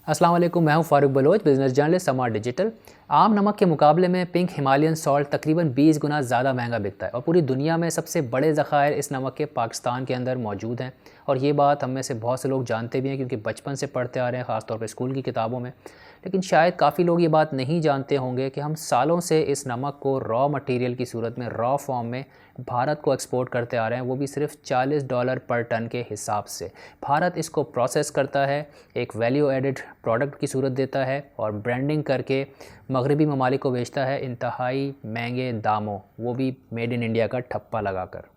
अस्सलाम वालेकुम, मैं हूं Farooq Baloch, business journalist smart digital. आम नमक के मुकाबले में पिंक हिमालयन सॉल्ट तकरीबन 20 गुना ज़्यादा महंगा बिकता है और पूरी दुनिया में सबसे बड़े ज़खायर इस नमक के पाकिस्तान के अंदर मौजूद हैं। और ये बात हम में से बहुत से लोग जानते भी हैं क्योंकि बचपन से पढ़ते आ रहे हैं, ख़ासतौर पर स्कूल की किताबों में। लेकिन शायद काफ़ी लोग ये बात नहीं जानते होंगे कि हम सालों से इस नमक को रॉ मटेरियल की सूरत में, रॉ फॉर्म में भारत को एक्सपोर्ट करते आ रहे हैं, वो भी सिर्फ $40 पर टन के हिसाब से। भारत इसको प्रोसेस करता है, एक वैल्यू एडिड प्रोडक्ट की सूरत देता है और ब्रांडिंग करके मगरबी ममालिक को बेचता है इंतहाई महंगे दामों, वो भी मेड इन इंडिया का ठप्पा लगाकर।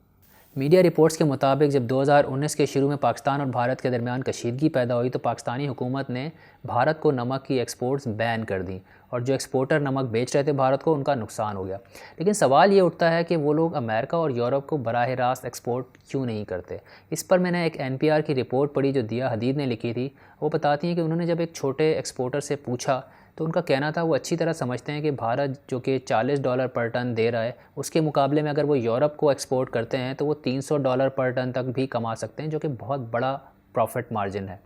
मीडिया रिपोर्ट्स के मुताबिक जब 2019 के शुरू में पाकिस्तान और भारत के दरमियान कशीदगी पैदा हुई तो पाकिस्तानी हुकूमत ने भारत को नमक की एक्सपोर्ट्स बैन कर दी और जो एक्सपोर्टर नमक बेच रहे थे भारत को, उनका नुकसान हो गया। लेकिन सवाल ये उठता है कि वो लोग अमेरिका और यूरोप को बराह रास्त एक्सपोर्ट क्यों नहीं करते। इस पर मैंने एक NPR की रिपोर्ट पढ़ी जो दिया हदीद ने लिखी थी। वो बताती हैं कि उन्होंने जब एक छोटे एक्सपोर्टर से पूछा तो उनका कहना था वो अच्छी तरह समझते हैं कि भारत जो कि $40 पर टन दे रहा है, उसके मुकाबले में अगर वो यूरोप को एक्सपोर्ट करते हैं तो वो $300 पर टन तक भी कमा सकते हैं, जो कि बहुत बड़ा प्रॉफिट मार्जिन है।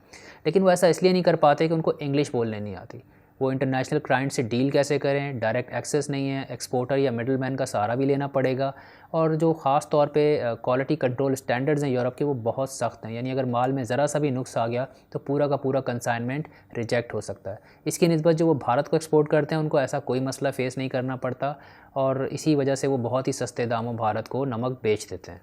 लेकिन वो ऐसा इसलिए नहीं कर पाते कि उनको इंग्लिश बोलने नहीं आती। वो इंटरनेशनल क्लाइंट से डील कैसे करें, डायरेक्ट एक्सेस नहीं है, एक्सपोर्टर या मिडल मैन का सहारा भी लेना पड़ेगा। और जो ख़ास तौर पे क्वालिटी कंट्रोल स्टैंडर्ड्स हैं यूरोप के, वो बहुत सख्त हैं। यानी अगर माल में ज़रा सा भी नुक्स आ गया तो पूरा का पूरा कंसाइनमेंट रिजेक्ट हो सकता है। इसकी निस्बत जो वो भारत को एक्सपोर्ट करते हैं उनको ऐसा कोई मसला फ़ेस नहीं करना पड़ता और इसी वजह से वो बहुत ही सस्ते दामों भारत को नमक बेच देते हैं।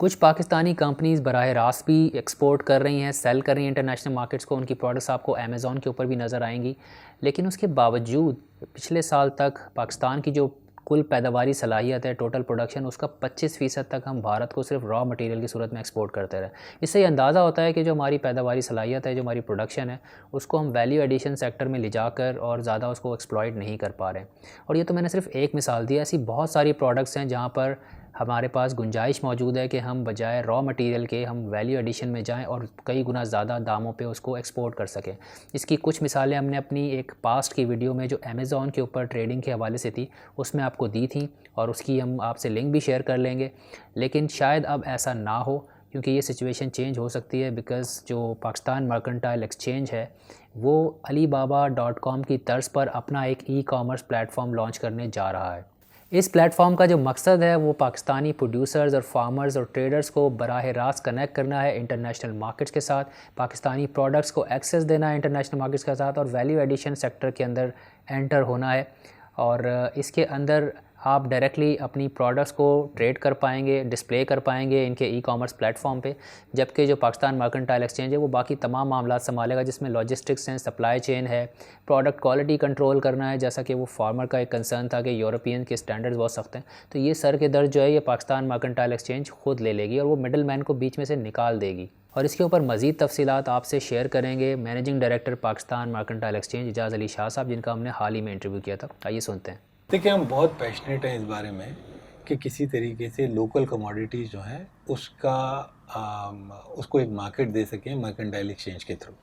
कुछ पाकिस्तानी कंपनीज़ बराह रास्त भी एक्सपोर्ट कर रही हैं, सेल कर रही हैं इंटरनेशनल मार्केट्स को। उनकी प्रोडक्ट्स आपको अमेज़ॉन के ऊपर भी नज़र आएंगी। लेकिन उसके बावजूद पिछले साल तक पाकिस्तान की जो कुल पैदावारी सलाहियत है, टोटल प्रोडक्शन, उसका 25% तक हम भारत को सिर्फ रॉ मटेरियल की सूरत में एक्सपोर्ट करते रहे। इससे ये अंदाज़ा होता है कि जो हमारी पैदावारी सलाहियत है, जो हमारी प्रोडक्शन है, उसको हम वैल्यू एडिशन सेक्टर में ले जाकर और ज़्यादा उसको एक्सप्लॉइट नहीं कर पा रहे हैं। और ये तो मैंने सिर्फ एक मिसाल दी, ऐसी बहुत सारी प्रोडक्ट्स हैं जहाँ पर हमारे पास गुंजाइश मौजूद है कि हम बजाय रॉ मटेरियल के हम वैल्यू एडिशन में जाएं और कई गुना ज़्यादा दामों पे उसको एक्सपोर्ट कर सकें। इसकी कुछ मिसालें हमने अपनी एक पास्ट की वीडियो में जो अमेज़ॉन के ऊपर ट्रेडिंग के हवाले से थी उसमें आपको दी थी और उसकी हम आपसे लिंक भी शेयर कर लेंगे। लेकिन शायद अब ऐसा ना हो क्योंकि ये सिचुएशन चेंज हो सकती है, बिकॉज़ जो पाकिस्तान मर्केंटाइल एक्सचेंज है वो alibaba.com की तर्ज पर अपना एक ई-कॉमर्स प्लेटफॉर्म लॉन्च करने जा रहा है। इस प्लेटफॉर्म का जो मकसद है वो पाकिस्तानी प्रोड्यूसर्स और फार्मर्स और ट्रेडर्स को बराह रास्त कनेक्ट करना है इंटरनेशनल मार्केट्स के साथ, पाकिस्तानी प्रोडक्ट्स को एक्सेस देना है इंटरनेशनल मार्केट्स के साथ और वैल्यू एडिशन सेक्टर के अंदर एंटर होना है। और इसके अंदर आप डायरेक्टली अपनी प्रोडक्ट्स को ट्रेड कर पाएंगे, डिस्प्ले कर पाएंगे इनके ई-कॉमर्स प्लेटफॉर्म पे, जबकि जो पाकिस्तान मर्केंटाइल एक्सचेंज है वो बाकी तमाम मामला संभालेगा, जिसमें लॉजिस्टिक्स हैं, सप्लाई चेन है, प्रोडक्ट क्वालिटी कंट्रोल करना है, जैसा कि वो फार्मर का एक कंसर्न था कि यूरोपियन के स्टैंडर्ड्स बहुत सख्त हैं। तो ये सर के दर्द जो है ये पाकिस्तान मर्केंटाइल एक्सचेंज खुद ले लेगी और वो मिडल मैन को बीच में से निकाल देगी। और इसके ऊपर मज़ीद तफसीलात आपसे शेयर करेंगे managing director Pakistan mercantile exchange Ejaz Ali Shah साहब, जिनका हमने हाल ही में इंटरव्यू किया था। आइए सुनते हैं। देखिए, हम बहुत पैशनेट हैं इस बारे में कि किसी तरीके से लोकल कमोडिटीज़ जो हैं उसको एक मार्केट दे सकें मर्केंटाइल एक्सचेंज के थ्रू।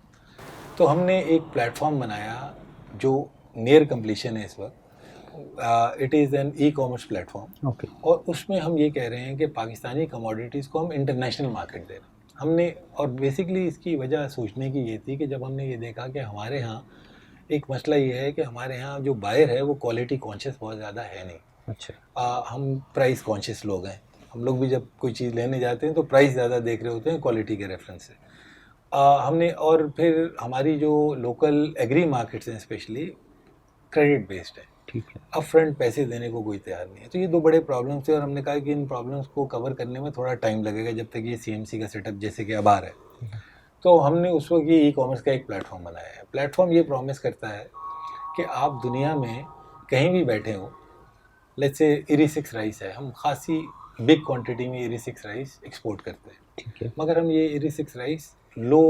तो हमने एक प्लेटफॉर्म बनाया जो नियर कंप्लीशन है इस वक्त। It is an e-commerce platform और उसमें हम ये कह रहे हैं कि पाकिस्तानी कमोडिटीज़ को हम इंटरनेशनल मार्केट दे रहे हैं। हमने और बेसिकली इसकी वजह सोचने की ये थी कि जब हमने ये देखा कि हमारे यहाँ एक मसला ये है कि हमारे यहाँ जो बायर है वो क्वालिटी कॉन्शियस बहुत ज़्यादा है नहीं। अच्छा। हम प्राइस कॉन्शियस लोग हैं। हम लोग भी जब कोई चीज़ लेने जाते हैं तो प्राइस ज़्यादा देख रहे होते हैं क्वालिटी के रेफरेंस से। हमने और फिर हमारी जो लोकल एग्री मार्केट्स हैं स्पेशली क्रेडिट बेस्ड है। ठीक है। अप फ्रंट पैसे देने को कोई तैयार नहीं है। तो ये दो बड़े प्रॉब्लम्स थे और हमने कहा कि इन प्रॉब्लम्स को कवर करने में थोड़ा टाइम लगेगा जब तक ये CMC का सेटअप जैसे कि अब आ रहा है। तो हमने उस वक्त ये ई-कॉमर्स का एक प्लेटफॉर्म बनाया है। प्लेटफॉर्म ये प्रॉमिस करता है कि आप दुनिया में कहीं भी बैठे हो, लेट्स से इरी-6 राइस है, हम खासी बिग क्वांटिटी में इरी-6 राइस एक्सपोर्ट करते हैं। ठीक है। मगर हम ये इरी-6 राइस लो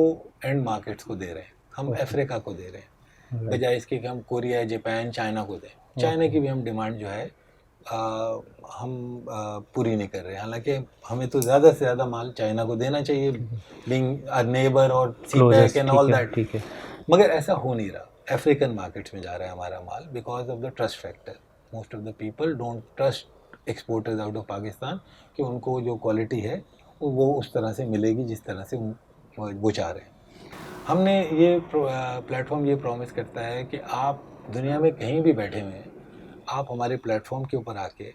एंड मार्केट्स को दे रहे हैं, हम अफ्रीका को दे रहे हैं, बजाय इसके कि हम कोरिया, जापान, चाइना को दें। चाइना की भी हम डिमांड जो है हम पूरी नहीं कर रहे हैं। हालांकि हमें तो ज़्यादा से ज़्यादा माल चाइना को देना चाहिए, बीइंग अ नेबर और सीपैक एंड ऑल दैट। ठीक है। मगर ऐसा हो नहीं रहा। अफ्रीकन मार्केट्स में जा रहा है हमारा माल because of the trust factor. Most of the people don't trust exporters out of Pakistan कि उनको जो क्वालिटी है वो उस तरह से मिलेगी जिस तरह से वो चाह रहे हैं। हमने ये प्लेटफॉर्म ये प्रॉमिस करता है कि आप दुनिया में कहीं भी बैठे हुए हैं, आप हमारे प्लेटफॉर्म के ऊपर आके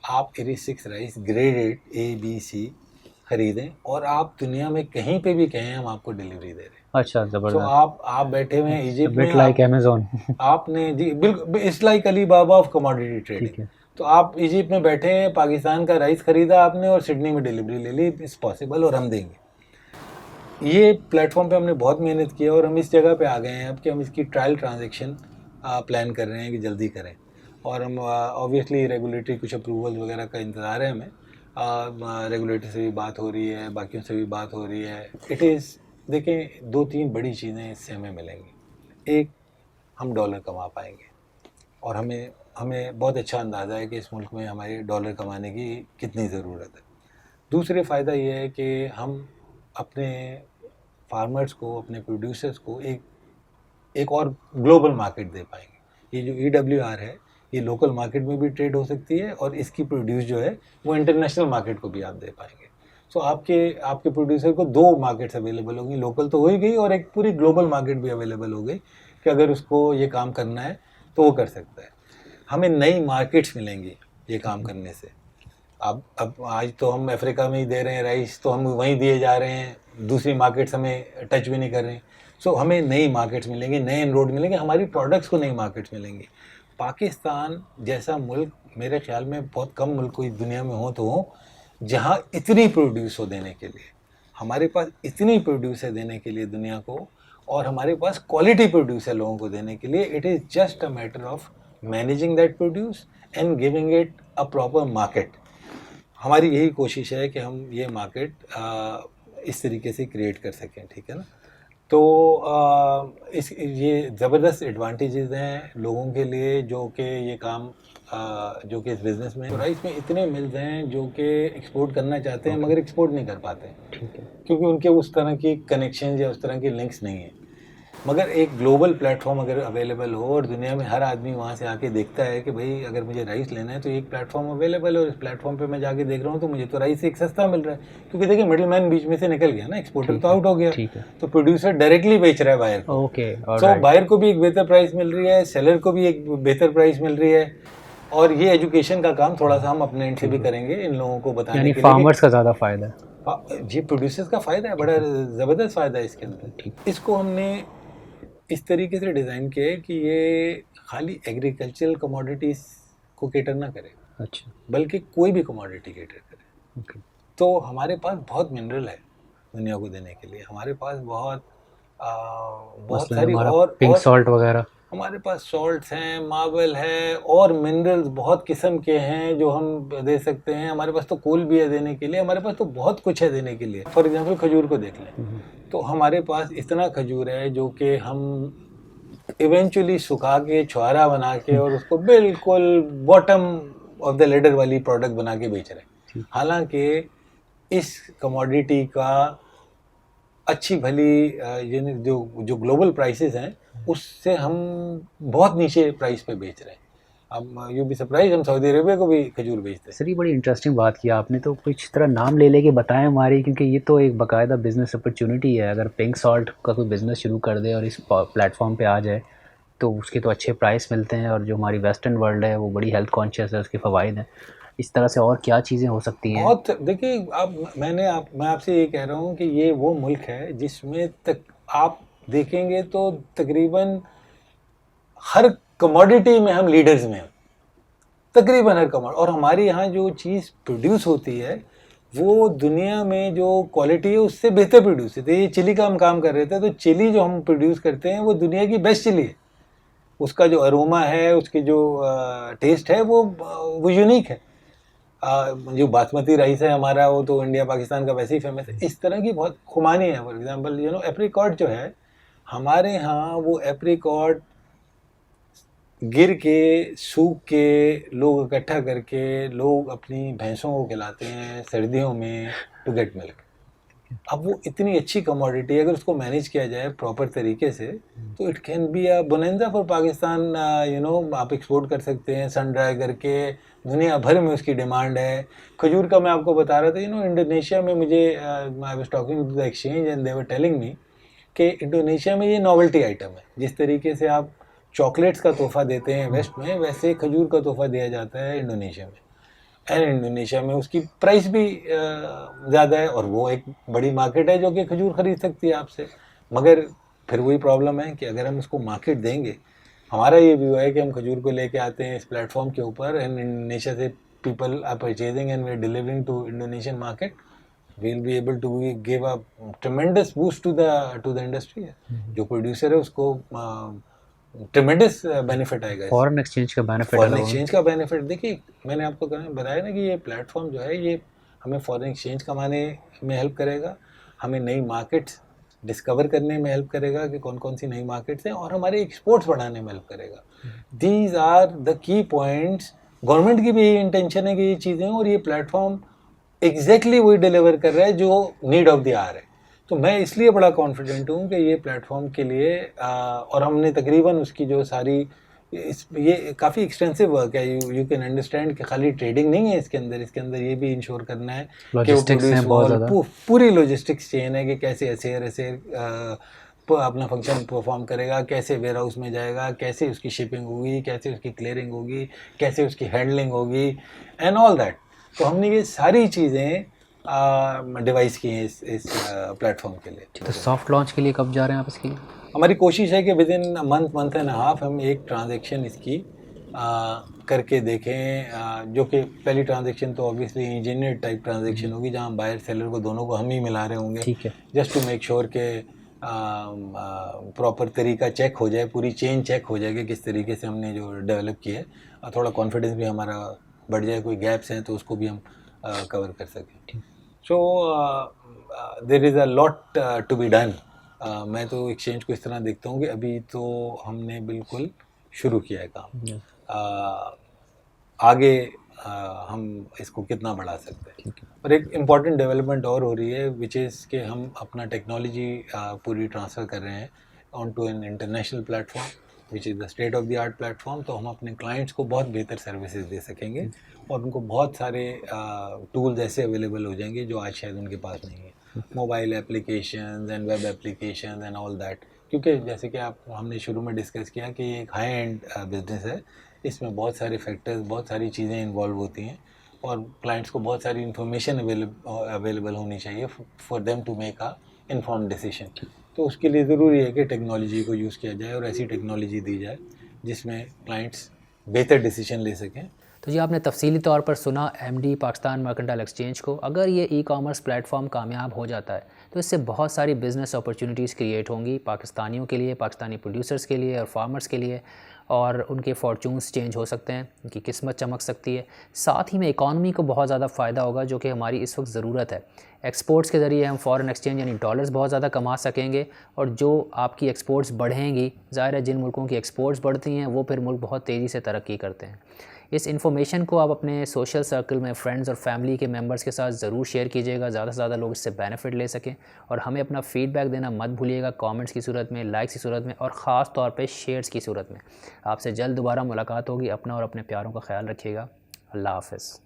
आप एरी 6 राइस ग्रेडेड ABC खरीदें और आप दुनिया में कहीं पे भी कहें हम आपको डिलीवरी दे रहे हैं। अच्छा, जबरदस्त। तो आप बैठे हुए हैं इजिप्ट में, लाइक अमेज़न। आपने जी बिल्कुल it's like Alibaba of commodity trading. तो आप इजिप्ट में बैठे हैं, पाकिस्तान का राइस खरीदा आपने और सिडनी में डिलीवरी ले ली, इट्स पॉसिबल और हम देंगे। ये प्लेटफॉर्म पे हमने बहुत मेहनत की है और हम इस जगह पे आ गए हैं अब कि हम इसकी ट्रायल ट्रांजैक्शन प्लान कर रहे हैं कि जल्दी करें। और हम ऑब्वियसली रेगुलेटरी कुछ अप्रूवल वगैरह का इंतज़ार है हमें। रेगुलेटरी से भी बात हो रही है, बाकियों से भी बात हो रही है। इट इज़ देखें 2-3 बड़ी चीज़ें इससे हमें मिलेंगी। एक, हम डॉलर कमा पाएंगे और हमें बहुत अच्छा अंदाज़ा है कि इस मुल्क में हमारे डॉलर कमाने की कितनी ज़रूरत है। दूसरे फ़ायदा ये है कि हम अपने फार्मर्स को, अपने प्रोड्यूसर्स को एक और ग्लोबल मार्केट दे पाएंगे। ये जो EWR है ये लोकल मार्केट में भी ट्रेड हो सकती है और इसकी प्रोड्यूस जो है वो इंटरनेशनल मार्केट को भी आप दे पाएंगे। सो आपके प्रोड्यूसर को 2 मार्केट्स अवेलेबल होंगी, लोकल तो हो ही गई और एक पूरी ग्लोबल मार्केट भी अवेलेबल हो गई कि अगर उसको ये काम करना है तो वो कर सकता है। हमें नई मार्केट्स मिलेंगी ये काम करने से। अब आज तो हम अफ्रीका में ही दे रहे हैं राइस, तो हम वहीं दिए जा रहे हैं, दूसरी मार्केट्स हमें टच भी नहीं कर रहे हैं। सो हमें नई मार्केट्स मिलेंगी, नए इनरोड मिलेंगे, हमारी प्रोडक्ट्स को नई मार्केट्स मिलेंगी। पाकिस्तान जैसा मुल्क मेरे ख्याल में बहुत कम मुल्क कोई दुनिया में हो तो हो जहाँ इतनी प्रोड्यूस हो देने के लिए। हमारे पास इतनी प्रोड्यूस है देने के लिए दुनिया को, और हमारे पास क्वालिटी प्रोड्यूस है लोगों को देने के लिए। It is just a matter of managing that produce and giving it a proper market. हमारी यही कोशिश है कि हम ये मार्केट इस तरीके से क्रिएट कर सकें, ठीक है ना। तो ये ज़बरदस्त एडवांटेजेस हैं लोगों के लिए जो कि ये काम जो कि इस बिज़नेस में। तो राइस में इतने मिल्स हैं जो कि एक्सपोर्ट करना चाहते हैं मगर एक्सपोर्ट नहीं कर पाते, ठीक है, क्योंकि उनके उस तरह की कनेक्शन या उस तरह की लिंक्स नहीं है। मगर एक ग्लोबल प्लेटफॉर्म अगर अवेलेबल हो और दुनिया में हर आदमी वहाँ से आके देखता है कि भाई अगर मुझे राइस लेना है तो एक प्लेटफॉर्म अवेलेबल है और इस प्लेटफॉर्म पे मैं जाके देख रहा हूँ तो मुझे तो राइस एक सस्ता मिल रहा है, क्योंकि देखिए मिडिल मैन बीच में से निकल गया ना, एक्सपोर्टर तो आउट हो गया, तो प्रोड्यूसर डायरेक्टली बेच रहा है बायर को। ओके, तो बायर को भी एक बेहतर प्राइस मिल रही है, सेलर को भी एक बेहतर प्राइस मिल रही है। और ये एजुकेशन का काम थोड़ा सा हम अपने एंड से भी करेंगे इन लोगों को बताने के लिए। फार्मर्स का ज़्यादा फ़ायदा है, ये प्रोड्यूसर्स का फ़ायदा है, बड़ा ज़बरदस्त फ़ायदा है इसके अंदर। इसको हमने इस तरीके से डिज़ाइन किया है कि ये खाली एग्रीकल्चरल कमोडिटीज़ को कैटर ना करे, अच्छा, बल्कि कोई भी कमोडिटी कैटर करे। okay. तो हमारे पास बहुत मिनरल है दुनिया को देने के लिए, हमारे पास बहुत सारी और पिंक सॉल्ट वगैरह, हमारे पास सॉल्ट्स हैं, मार्बल है और मिनरल्स बहुत किस्म के हैं जो हम दे सकते हैं। हमारे पास तो कोल भी है देने के लिए, हमारे पास तो बहुत कुछ है देने के लिए। फॉर एग्जांपल खजूर को देख लें, तो हमारे पास इतना खजूर है जो कि हम इवेंचुअली सुखा के छुआरा बना के और उसको बिल्कुल बॉटम ऑफ द लेडर वाली प्रोडक्ट बना के बेच रहे हैं। हालांकि इस कमोडिटी का अच्छी भली ये जो ग्लोबल प्राइसेस हैं उससे हम बहुत नीचे प्राइस पे बेच रहे हैं। अब यू बी सरप्राइज, हम सऊदी अरेबिया को भी खजूर बेचते हैं। सर ये बड़ी इंटरेस्टिंग बात की आपने, तो कुछ तरह नाम ले लेके बताएं हमारी, क्योंकि ये तो एक बाकायदा बिज़नेस अपॉर्चुनिटी है। अगर पिंक सॉल्ट का कोई बिज़नेस शुरू कर दे और इस प्लेटफॉर्म पे आ जाए तो उसके तो अच्छे प्राइस मिलते हैं, और जो हमारी वेस्टर्न वर्ल्ड है वो बड़ी हेल्थ कॉन्शियस है, उसके फ़वाइद हैं। इस तरह से और क्या चीज़ें हो सकती हैं? बहुत देखिए, अब मैं आपसे ये कह रहा हूँ कि ये वो मुल्क है जिसमें तक आप देखेंगे तो तकरीबन हर कमोडिटी में हम लीडर्स में हैं, तकरीबन हर कमोडिटी। और हमारे यहाँ जो चीज़ प्रोड्यूस होती है वो दुनिया में जो क्वालिटी है उससे बेहतर प्रोड्यूस होती है। ये चिली का हम काम कर रहे थे, तो चिली जो हम प्रोड्यूस करते हैं वो दुनिया की बेस्ट चिली है। उसका जो अरोमा है, उसकी जो टेस्ट है वो यूनिक है। जो बासमती राइस है हमारा वो तो इंडिया पाकिस्तान का वैसे ही फेमस है। इस तरह की बहुत खुमानी है। फॉर एग्जांपल एप्रिकॉट जो है हमारे यहाँ, वो एप्रिकॉट गिर के सूख के लोग इकट्ठा करके लोग अपनी भैंसों को खिलाते हैं सर्दियों में टू गेट मिल्क। अब वो इतनी अच्छी कमोडिटी है, अगर उसको मैनेज किया जाए प्रॉपर तरीके से तो it can be a bonanza for Pakistan. आप एक्सपोर्ट कर सकते हैं सन ड्राई करके, दुनिया भर में उसकी डिमांड है। खजूर का मैं आपको बता रहा था, इंडोनेशिया में मुझे I was talking to the exchange and they were telling me कि इंडोनेशिया में ये नॉवेल्टी आइटम है। जिस तरीके से आप चॉकलेट्स का तोहफा देते हैं वेस्ट में, वैसे खजूर का तोहफा दिया जाता है इंडोनेशिया में। एंड इंडोनेशिया में उसकी प्राइस भी ज़्यादा है, और वो एक बड़ी मार्केट है जो कि खजूर खरीद सकती है आपसे। मगर फिर वही प्रॉब्लम है कि अगर हम उसको मार्केट देंगे, हमारा ये व्यू है कि हम खजूर को लेके आते हैं इस प्लेटफॉर्म के ऊपर, एंड इंडोनेशिया से people are purchasing and we're delivering to Indonesian market, we'll be able to give a tremendous boost to the industry. जो प्रोड्यूसर है उसको ट्रेमेंडस बेनिफिट आएगा। फॉरेन एक्सचेंज का बेनिफिट, फॉरेन एक्सचेंज का बेनिफिट देखिए, मैंने आपको बताया ना कि ये प्लेटफॉर्म जो है ये हमें फॉरेन एक्सचेंज कमाने में हेल्प करेगा, हमें नई मार्केट्स डिस्कवर करने में हेल्प करेगा कि कौन कौन सी नई मार्केट्स हैं, और हमारे एक्सपोर्ट्स बढ़ाने में हेल्प करेगा। These are the key points. Government की भी यही इंटेंशन है कि ये चीज़ें, और ये प्लेटफॉर्म एग्जैक्टली वही डिलीवर कर रहा है जो नीड ऑफ द आवर है। तो मैं इसलिए बड़ा कॉन्फिडेंट हूँ कि ये प्लेटफॉर्म के लिए और हमने तकरीबन उसकी जो सारी ये काफ़ी एक्सटेंसिव वर्क है। यू कैन अंडरस्टैंड कि खाली ट्रेडिंग नहीं है इसके अंदर ये भी इंश्योर करना है कि वो प्रोड्यूस, पूरी लॉजिस्टिक्स चेन है कि कैसे ऐसे अपना फंक्शन परफॉर्म करेगा, कैसे वेयर हाउस में जाएगा, कैसे उसकी शिपिंग होगी, कैसे उसकी क्लियरिंग होगी, कैसे उसकी हैंडलिंग होगी, एंड ऑल दैट। तो हमने ये सारी चीज़ें डिवाइस की हैं इस प्लेटफॉर्म के लिए। तो सॉफ्ट लॉन्च के लिए कब जा रहे हैं आप इसके लिए? हमारी कोशिश है कि with in month and half हम एक ट्रांजेक्शन इसकी करके देखें, जो कि पहली ट्रांजेक्शन तो ऑब्वियसली इंजीनियर टाइप ट्रांजेक्शन होगी, जहाँ बायर सेलर को दोनों को हम ही मिला रहे होंगे, ठीक है, जस्ट टू मेक श्योर के प्रॉपर तरीका चेक हो जाए, पूरी चेन चेक हो जाए कि किस तरीके से हमने जो डेवलप किया है, और थोड़ा कॉन्फिडेंस भी हमारा बढ़ जाए, कोई गैप्स हैं तो उसको भी हम कवर कर सकें। So there is a lot to be done. मैं तो एक्सचेंज को इस तरह देखता हूँ कि अभी तो हमने बिल्कुल शुरू किया है काम, आगे हम इसको कितना बढ़ा सकते हैं। और एक इम्पॉर्टेंट डेवलपमेंट और हो रही है, विच इज़ कि हम अपना टेक्नोलॉजी पूरी ट्रांसफ़र कर रहे हैं on to an international platform which is the state of the art platform. तो हम अपने क्लाइंट्स को बहुत बेहतर सर्विसेज दे सकेंगे, और उनको बहुत सारे टूल्स ऐसे अवेलेबल हो जाएंगे जो आज शायद उनके पास नहीं है, mobile applications and web applications and all that. क्योंकि जैसे कि हमने शुरू में डिस्कस किया कि ये एक हाई एंड बिजनेस है, इसमें बहुत सारे फैक्टर्स, बहुत सारी चीज़ें इन्वॉल्व होती हैं, और क्लाइंट्स को बहुत सारी इन्फॉर्मेशन अवेलेबल होनी चाहिए for them to make a informed decision. तो उसके लिए ज़रूरी है कि टेक्नोलॉजी को यूज़ किया जाए और ऐसी टेक्नोलॉजी दी जाए जिसमें क्लाइंट्स बेहतर डिसीजन ले सकें। तो जी आपने तफसीली तौर पर सुना MD पाकिस्तान मर्केंटाइल एक्सचेंज को। अगर ये ई-कॉमर्स प्लेटफॉर्म कामयाब हो जाता है तो इससे बहुत सारी बिज़नेस अपॉर्चुनिटीज़ क्रिएट होंगी पाकिस्तानियों के लिए, पाकिस्तानी प्रोड्यूसर्स के लिए और फार्मर्स के लिए, और उनके फॉर्चून्स चेंज हो सकते हैं, उनकी किस्मत चमक सकती है। साथ ही में इकॉनमी को बहुत ज़्यादा फ़ायदा होगा, जो कि हमारी इस वक्त ज़रूरत है। एक्सपोर्ट्स के ज़रिए हम फॉरेन एक्सचेंज यानी डॉलर्स बहुत ज़्यादा कमा सकेंगे, और जो आपकी एक्सपोर्ट्स बढ़ेंगी, ज़ाहिर है जिन मुल्कों की एक्सपोर्ट्स बढ़ती हैं वो फिर मुल्क बहुत तेज़ी से तरक्की करते हैं। इस इन्फॉर्मेशन को आप अपने सोशल सर्कल में फ्रेंड्स और फैमिली के मेंबर्स के साथ ज़रूर शेयर कीजिएगा, ज़्यादा से ज़्यादा लोग इससे बेनिफिट ले सकें। और हमें अपना फीडबैक देना मत भूलिएगा, कमेंट्स की सूरत में, लाइक्स की सूरत में, और ख़ास तौर पे शेयर्स की सूरत में। आपसे जल्द दोबारा मुलाकात होगी। अपना और अपने प्यारों का ख्याल रखिएगा। अल्लाह हाफ़िज़।